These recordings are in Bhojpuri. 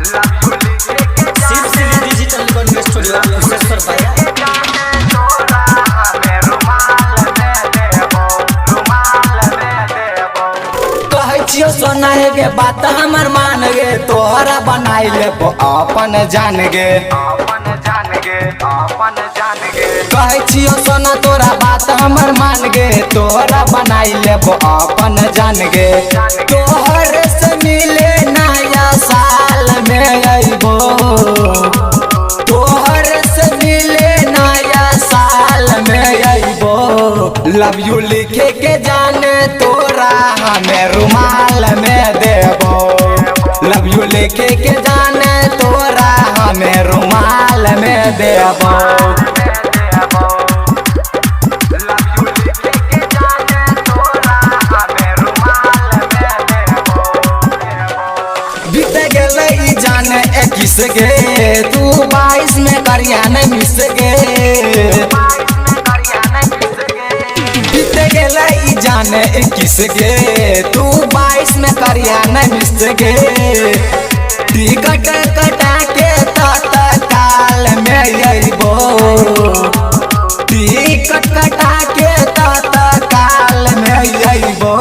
शिव सिली डिजिटल रिकॉर्डिंग स्टूडियो कुशेश्वर भैया। सोना है गे बात हमर मान गे तोहरा बनाई ले अपन जान गे कहे छियो सोना तोरा बात हमर मान गे तोहरा बनाई ले अपन जान गे तोहर से मिले नया साल में अइबो तोहर से मिले नया साल में अइबो लव यू लिखे के जाने तोरा हमें रुमाल में देबो लव यू लिखे के जाने तोरा हमें रुमाल में देबो बीत गेले ई जाने 21 गे तू 22 में करिया नहीं मिस गे बीत गेले ई जाने 21 गे तू 22 में करिया नहीं मिस गे टिकट कटा के तत्काल में अइबो टिकट कटा के तत्काल में अइबो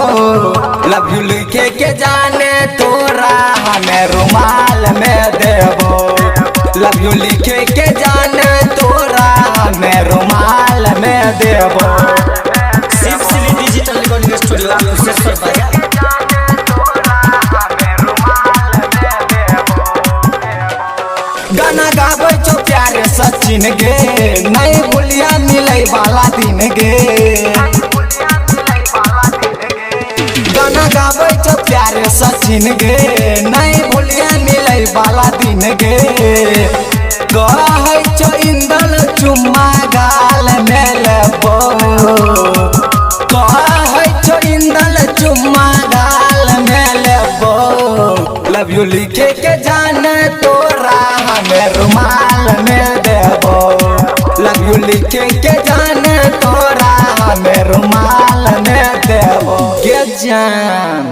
लव यू लिखे के जाने तोरा हमें रुमाल में देबो लव यू लिखे के जाने तोरा हमें रुमाल में देबो शिव सिली डिजिटल रिकॉर्डिंग स्टूडियो कुशेश्वर भैया। गाना गाबै छो प्यारे सचिन गे नहीं भूलिया मिलै वाला दिन गे गाना गाबै छो प्यारे सचिन गे नहीं भूलिया मिलै वाला दिन गे कहै छो इंदल चुम्मा गाल में लेबो कहै छो इंदल चुम्मा गाल में लेबो लव यू लिखे के जाने तोरा हमें रुमाल में देबो लव यू लिखे के जाने तोरा हमें रुमाल में देबो के जान।